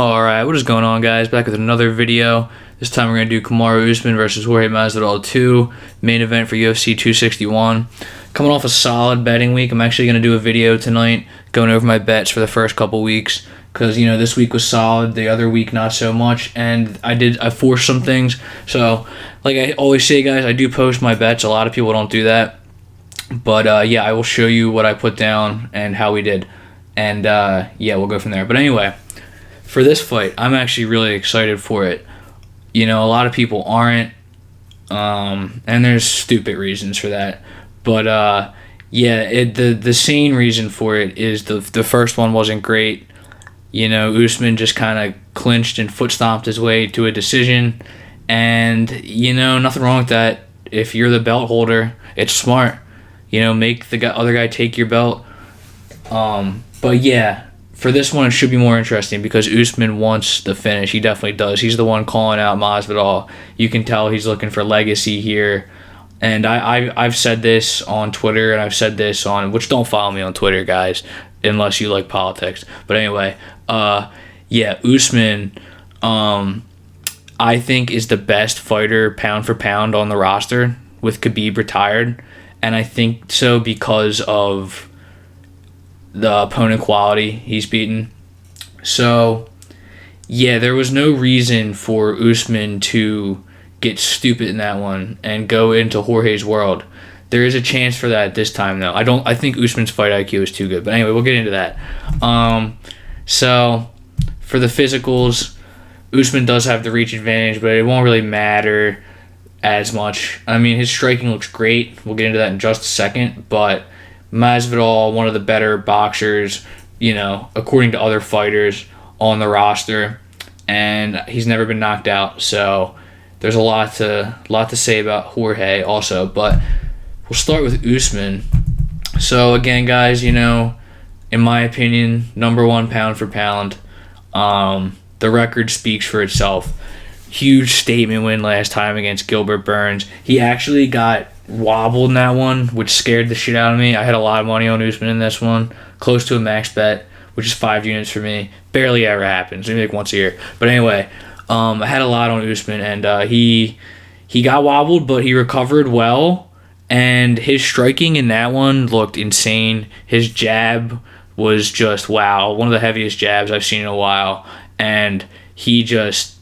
Alright, what is going on, guys? Back with another video. This time we're going to do Kamaru Usman versus Jorge Masvidal 2, main event for UFC 261. Coming off a solid betting week, I'm actually going to do a video tonight going over my bets for the first couple weeks because, this week was solid, the other week not so much, and I forced some things. So, like I always say, guys, I do post my bets. A lot of people don't do that. But, yeah, I will show you what I put down and how we did. And, yeah, we'll go from there. But anyway, for this fight, I'm actually really excited for it. A lot of people aren't, and there's stupid reasons for that. But, yeah, the sane reason for it is the first one wasn't great. Usman just kind of clinched and foot stomped his way to a decision. And, nothing wrong with that. If you're the belt holder, it's smart. Make the other guy take your belt. But, yeah. For this one, it should be more interesting because Usman wants the finish. He definitely does. He's the one calling out Masvidal. You can tell he's looking for legacy here. And I've said this on Twitter, and I've said this on... Which, don't follow me on Twitter, guys, unless you like politics. But anyway, yeah, Usman, I think, is the best fighter pound for pound on the roster with Khabib retired. And I think so because of the opponent quality he's beaten. So, yeah, there was no reason for Usman to get stupid in that one and go into Jorge's world. There is a chance for that this time, though. I think Usman's fight IQ is too good. But anyway, we'll get into that. So, for the physicals, Usman does have the reach advantage, but it won't really matter as much. I mean, his striking looks great. We'll get into that in just a second, but Masvidal, one of the better boxers, according to other fighters on the roster, and he's never been knocked out. So there's a lot to say about Jorge also, but we'll start with Usman. So again, guys, in my opinion, number one pound for pound. The record speaks for itself. Huge statement win last time against Gilbert Burns. He actually got wobbled in that one, which scared the shit out of me. I had a lot of money on Usman in this one, close to a max bet, which is 5 units for me. Barely ever happens, maybe like once a year. But anyway, I had a lot on Usman, and he got wobbled, but he recovered well, and his striking in that one looked insane. His jab was just, wow, one of the heaviest jabs I've seen in a while, and he just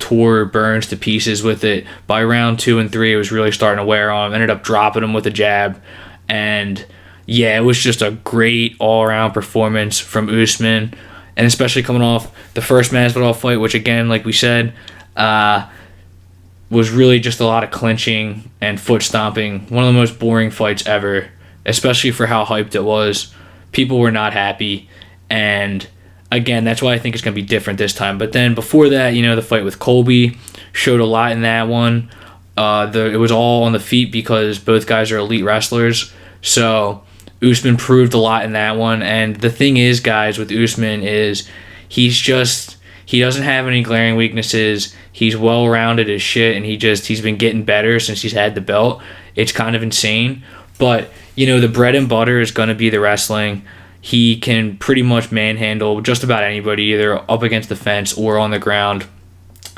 tore Burns to pieces with it. By round 2 and 3, it was really starting to wear on him. Ended up dropping him with a jab. And, yeah, it was just a great all-around performance from Usman. And especially coming off the first Masvidal fight, which, again, like we said, was really just a lot of clinching and foot stomping. One of the most boring fights ever, especially for how hyped it was. People were not happy. And again, that's why I think it's going to be different this time. But then before that, the fight with Colby showed a lot in that one. It was all on the feet because both guys are elite wrestlers. So Usman proved a lot in that one. And the thing is, guys, with Usman is he doesn't have any glaring weaknesses. He's well-rounded as shit, and he's been getting better since he's had the belt. It's kind of insane. But, the bread and butter is going to be the wrestling. He can pretty much manhandle just about anybody, either up against the fence or on the ground.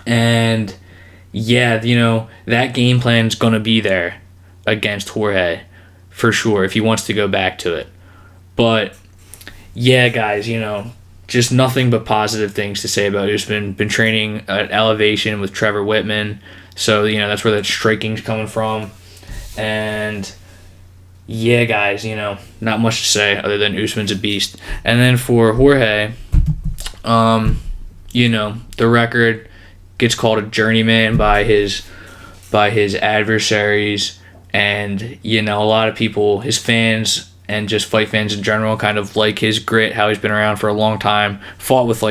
And, yeah, that game plan is going to be there against Jorge, for sure, if he wants to go back to it. But, yeah, guys, just nothing but positive things to say about Usman. Been training at Elevation with Trevor Whitman, so, that's where that striking's coming from. And, yeah, guys, not much to say other than Usman's a beast. And then for Jorge, the record gets called a journeyman by his adversaries, and, a lot of people, his fans and just fight fans in general, kind of like his grit, how he's been around for a long time, fought with,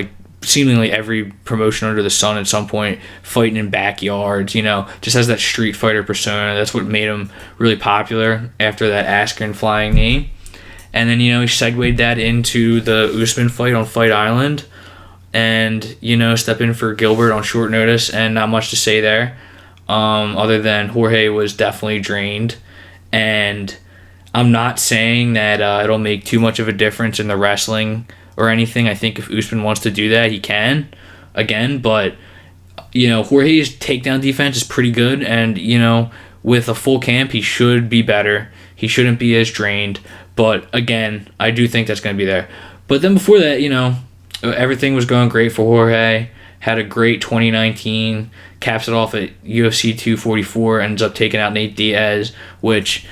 seemingly every promotion under the sun at some point, fighting in backyards, just has that street fighter persona. That's what made him really popular after that Askren flying knee. And then, he segued that into the Usman fight on Fight Island and, step in for Gilbert on short notice, and not much to say there, other than Jorge was definitely drained. And I'm not saying that it'll make too much of a difference in the wrestling or anything. I think if Usman wants to do that, he can again, but Jorge's takedown defense is pretty good, and with a full camp, he should be better. He shouldn't be as drained, but again, I do think that's going to be there. But then before that, everything was going great for Jorge. Had a great 2019, caps it off at UFC 244, ends up taking out Nate Diaz, which,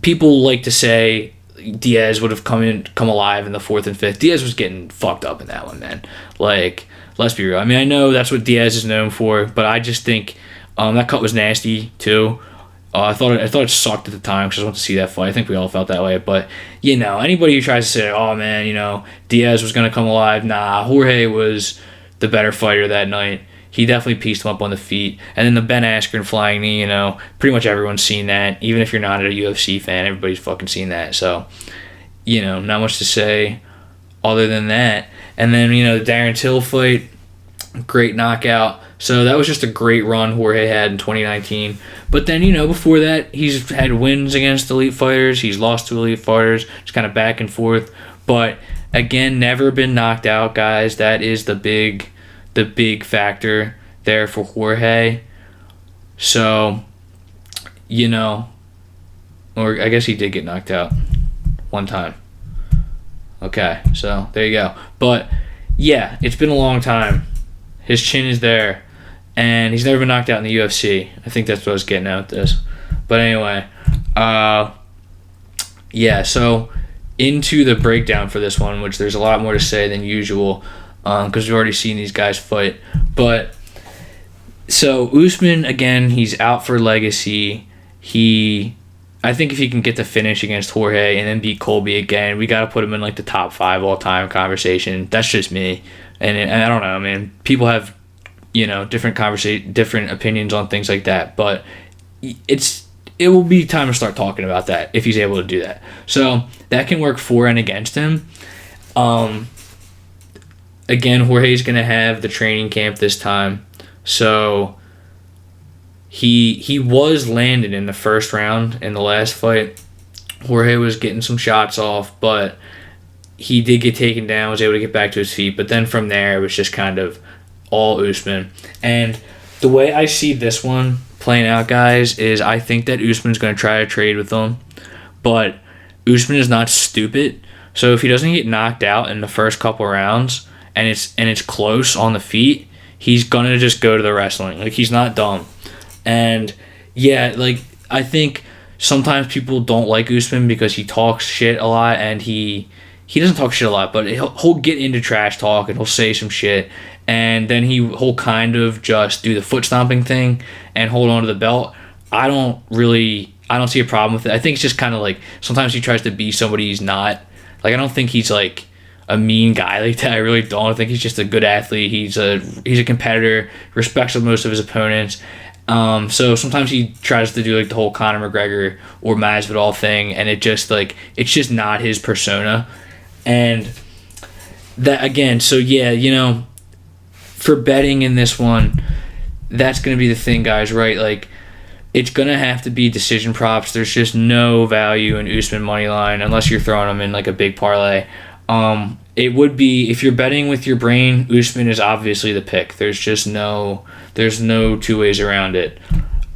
people like to say Diaz would have come alive in the 4th and 5th. Diaz was getting fucked up in that one, man. Like, let's be real. I mean, I know that's what Diaz is known for, but I just think that cut was nasty too. I thought it sucked at the time because I wanted to see that fight. I think we all felt that way. But anybody who tries to say, "Oh man, Diaz was gonna come alive," nah, Jorge was the better fighter that night. He definitely pieced him up on the feet. And then the Ben Askren flying knee, pretty much everyone's seen that. Even if you're not a UFC fan, everybody's fucking seen that. So, not much to say other than that. And then, the Darren Till fight, great knockout. So that was just a great run Jorge had in 2019. But then, before that, he's had wins against elite fighters. He's lost to elite fighters, just kind of back and forth. But, again, never been knocked out, guys. That is the big factor there for Jorge. So, or I guess he did get knocked out one time. Okay, so there you go. But, yeah, it's been a long time. His chin is there, and he's never been knocked out in the UFC. I think that's what I was getting at with this. But anyway, so into the breakdown for this one, which there's a lot more to say than usual, because we've already seen these guys fight. But, so Usman, again, he's out for legacy. I think if he can get the finish against Jorge and then beat Colby again, we got to put him in, the top 5 all-time conversation. That's just me. And I don't know, man. People have, different opinions on things like that. But it will be time to start talking about that if he's able to do that. So that can work for and against him. Again, Jorge's going to have the training camp this time. So he was landed in the first round in the last fight. Jorge was getting some shots off, but he did get taken down, was able to get back to his feet. But then from there, it was just kind of all Usman. And the way I see this one playing out, guys, is I think that Usman's going to try to trade with him. But Usman is not stupid. So if he doesn't get knocked out in the first couple rounds and it's close on the feet, he's going to just go to the wrestling. He's not dumb. And, yeah, I think sometimes people don't like Usman because he talks shit a lot, and he doesn't talk shit a lot, but he'll get into trash talk and he'll say some shit, and then he'll kind of just do the foot stomping thing and hold on to the belt. I don't see a problem with it. I think it's just kind of sometimes he tries to be somebody he's not. I don't think he's a mean guy like that. I really don't. I think he's just a good athlete. He's a competitor, respects most of his opponents. So sometimes he tries to do the whole Conor McGregor or Masvidal thing, and it's just not his persona. And that, again, so yeah, for betting in this one, that's going to be the thing, guys, right? It's going to have to be decision props. There's just no value in Usman money line unless you're throwing them in a big parlay. It would be, if you're betting with your brain, Usman is obviously the pick. There's no two ways around it.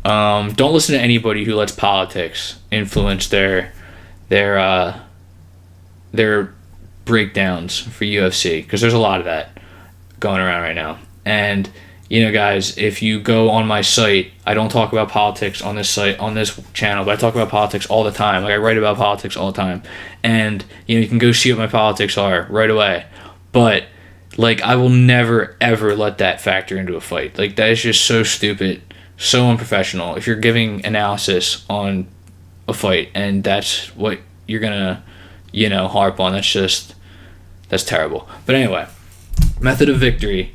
Don't listen to anybody who lets politics influence their breakdowns for UFC, because there's a lot of that going around right now. And guys, if you go on my site, I don't talk about politics on this site, on this channel, but I talk about politics all the time. I write about politics all the time. And, you can go see what my politics are right away. But, I will never, ever let that factor into a fight. That is just so stupid, so unprofessional. If you're giving analysis on a fight and that's what you're going to, harp on, that's terrible. But anyway, method of victory.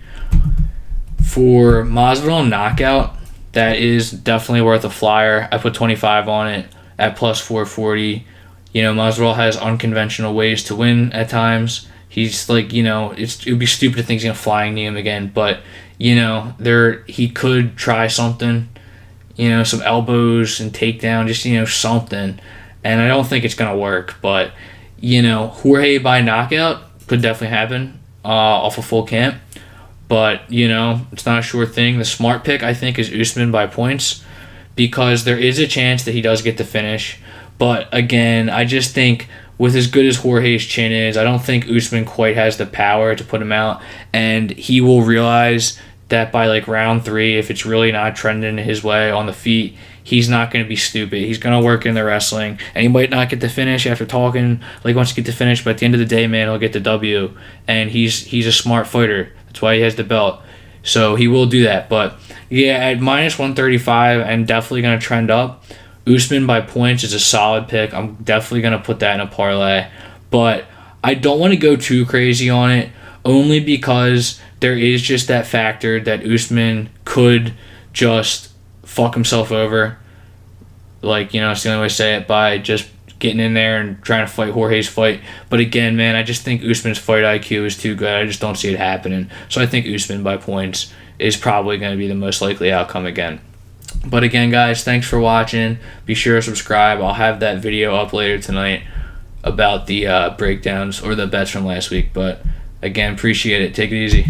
For Masvidal knockout, that is definitely worth a flyer. I put 25 on it at plus 440. Masvidal has unconventional ways to win at times. He's it would be stupid to think he's going to flying knee him again, but, he could try something, some elbows and takedown, just, something. And I don't think it's going to work, but, Jorge by knockout could definitely happen off a full camp. But, it's not a sure thing. The smart pick, I think, is Usman by points because there is a chance that he does get the finish. But, again, I just think with as good as Jorge's chin is, I don't think Usman quite has the power to put him out. And he will realize that by, round 3, if it's really not trending his way on the feet, he's not going to be stupid. He's going to work in the wrestling. And he might not get the finish after talking like he wants to get the finish, but at the end of the day, man, he'll get the W. And he's a smart fighter. That's why he has the belt. So he will do that. But, yeah, at minus 135, I'm definitely going to trend up. Usman by points is a solid pick. I'm definitely going to put that in a parlay. But I don't want to go too crazy on it, only because there is just that factor that Usman could just fuck himself over. It's the only way to say it, by just getting in there and trying to fight Jorge's fight. But again, man, I just think Usman's fight IQ is too good. I just don't see it happening. So I think Usman by points is probably going to be the most likely outcome again. But again, guys, thanks for watching. Be sure to subscribe. I'll have that video up later tonight about the breakdowns or the bets from last week. But again, appreciate it. Take it easy.